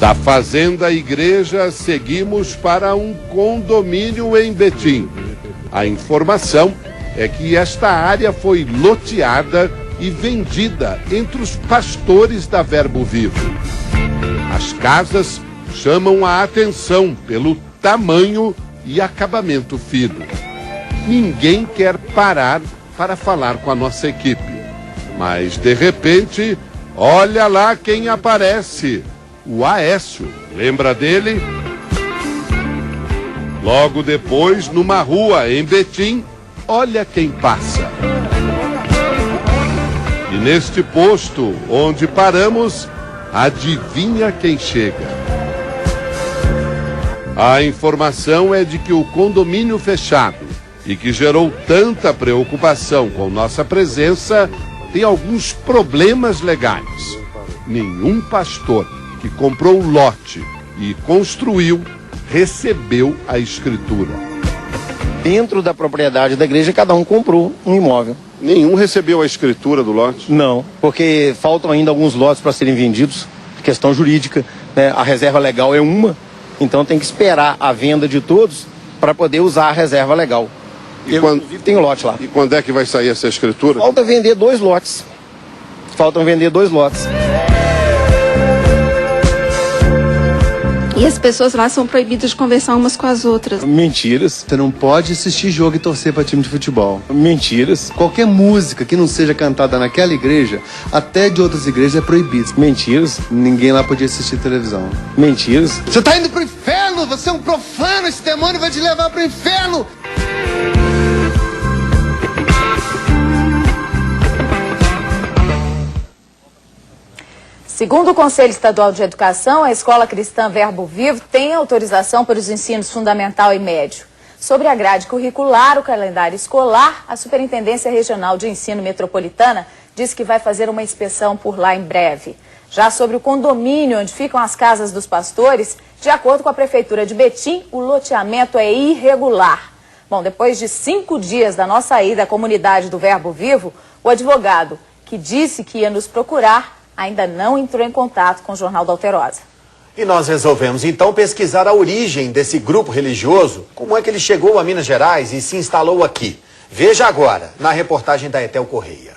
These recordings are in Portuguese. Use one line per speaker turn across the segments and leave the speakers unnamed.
Da fazenda igreja, seguimos para um condomínio em Betim. A informação é que esta área foi loteada e vendida entre os pastores da Verbo Vivo. As casas chamam a atenção pelo tamanho e acabamento fino. Ninguém quer parar para falar com a nossa equipe. Mas, de repente, olha lá quem aparece. O Aécio, lembra dele? Logo depois, numa rua em Betim, olha quem passa. E neste posto onde paramos, adivinha quem chega? A informação é de que o condomínio fechado e que gerou tanta preocupação com nossa presença tem alguns problemas legais. Nenhum pastor que comprou o lote e construiu recebeu a escritura.
Dentro da propriedade da igreja, cada um comprou um imóvel.
Nenhum recebeu a escritura do lote?
Não, porque faltam ainda alguns lotes para serem vendidos, questão jurídica, né? A reserva legal é uma, então tem que esperar a venda de todos para poder usar a reserva legal. Inclusive tem um lote lá.
E quando é que vai sair essa escritura?
Falta vender 2 lotes. Faltam vender 2 lotes.
E as pessoas lá são proibidas de conversar umas com as outras.
Mentiras.
Você não pode assistir jogo e torcer para time de futebol.
Mentiras.
Qualquer música que não seja cantada naquela igreja, até de outras igrejas, é proibido.
Mentiras.
Ninguém lá podia assistir televisão.
Mentiras.
Você tá indo pro inferno! Você é um profano! Esse demônio vai te levar pro inferno!
Segundo o Conselho Estadual de Educação, a Escola Cristã Verbo Vivo tem autorização para os ensinos fundamental e médio. Sobre a grade curricular, o calendário escolar, a Superintendência Regional de Ensino Metropolitana diz que vai fazer uma inspeção por lá em breve. Já sobre o condomínio onde ficam as casas dos pastores, de acordo com a Prefeitura de Betim, o loteamento é irregular. Bom, depois de 5 dias da nossa ida à comunidade do Verbo Vivo, o advogado, que disse que ia nos procurar, ainda não entrou em contato com o Jornal da Alterosa.
E nós resolvemos então pesquisar a origem desse grupo religioso, como é que ele chegou a Minas Gerais e se instalou aqui. Veja agora, na reportagem da Etel Correia.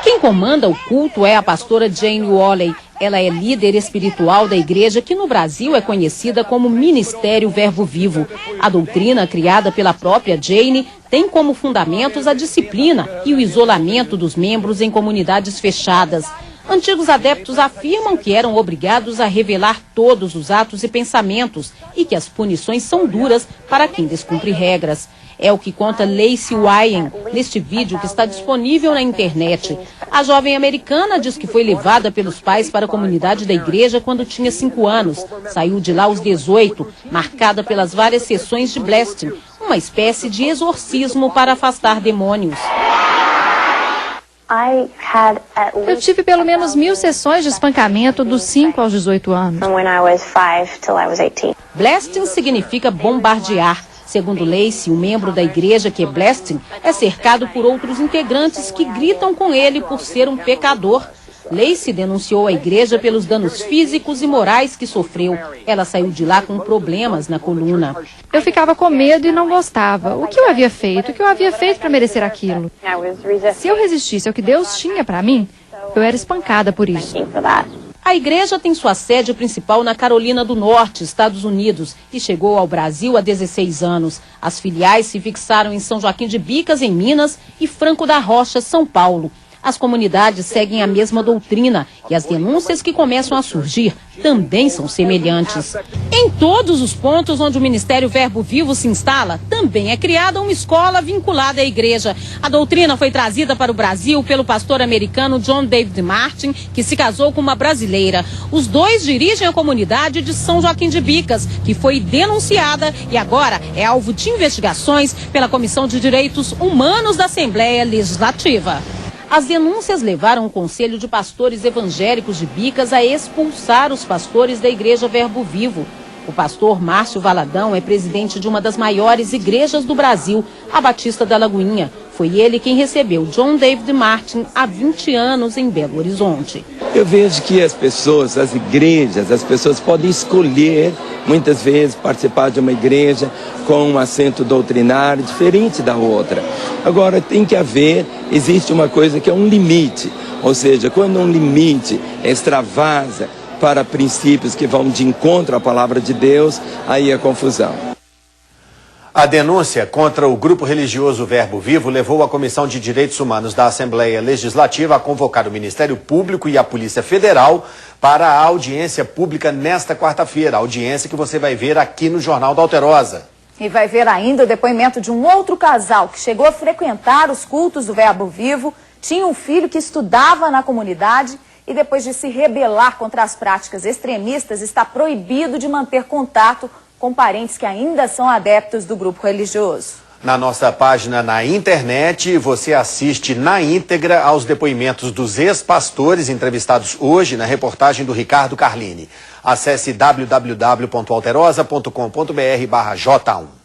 Quem comanda o culto é a pastora Jane Walley. Ela é líder espiritual da igreja que no Brasil é conhecida como Ministério Verbo Vivo. A doutrina criada pela própria Jane tem como fundamentos a disciplina e o isolamento dos membros em comunidades fechadas. Antigos adeptos afirmam que eram obrigados a revelar todos os atos e pensamentos e que as punições são duras para quem descumpre regras. É o que conta Lacey Wyan neste vídeo que está disponível na internet. A jovem americana diz que foi levada pelos pais para a comunidade da igreja quando tinha 5 anos. Saiu de lá aos 18, marcada pelas várias sessões de blasting, uma espécie de exorcismo para afastar demônios.
Eu tive pelo menos 1000 sessões de espancamento dos 5 aos 18 anos.
Blasting significa bombardear. Segundo Lacey, um membro da igreja que é blasting é cercado por outros integrantes que gritam com ele por ser um pecador. Lacey denunciou a igreja pelos danos físicos e morais que sofreu. Ela saiu de lá com problemas na coluna.
Eu ficava com medo e não gostava. O que eu havia feito? O que eu havia feito para merecer aquilo? Se eu resistisse ao que Deus tinha para mim, eu era espancada por isso.
A igreja tem sua sede principal na Carolina do Norte, Estados Unidos, e chegou ao Brasil há 16 anos. As filiais se fixaram em São Joaquim de Bicas, em Minas, e Franco da Rocha, São Paulo. As comunidades seguem a mesma doutrina e as denúncias que começam a surgir também são semelhantes. Em todos os pontos onde o Ministério Verbo Vivo se instala, também é criada uma escola vinculada à igreja. A doutrina foi trazida para o Brasil pelo pastor americano John David Martin, que se casou com uma brasileira. Os dois dirigem a comunidade de São Joaquim de Bicas, que foi denunciada e agora é alvo de investigações pela Comissão de Direitos Humanos da Assembleia Legislativa. As denúncias levaram o Conselho de Pastores Evangélicos de Bicas a expulsar os pastores da Igreja Verbo Vivo. O pastor Márcio Valadão é presidente de uma das maiores igrejas do Brasil, a Batista da Lagoinha. Foi ele quem recebeu John David Martin há 20 anos em Belo Horizonte.
Eu vejo que as pessoas, as igrejas, as pessoas podem escolher, muitas vezes, participar de uma igreja com um assento doutrinário diferente da outra. Agora, tem que haver, existe uma coisa que é um limite, ou seja, quando um limite extravasa para princípios que vão de encontro à palavra de Deus, aí é confusão.
A denúncia contra o grupo religioso Verbo Vivo levou a Comissão de Direitos Humanos da Assembleia Legislativa a convocar o Ministério Público e a Polícia Federal para a audiência pública nesta quarta-feira, audiência que você vai ver aqui no Jornal da Alterosa.
E vai ver ainda o depoimento de um outro casal que chegou a frequentar os cultos do Verbo Vivo, tinha um filho que estudava na comunidade e depois de se rebelar contra as práticas extremistas, está proibido de manter contato com parentes que ainda são adeptos do grupo religioso.
Na nossa página na internet, você assiste na íntegra aos depoimentos dos ex-pastores entrevistados hoje na reportagem do Ricardo Carlini. Acesse www.alterosa.com.br/J1.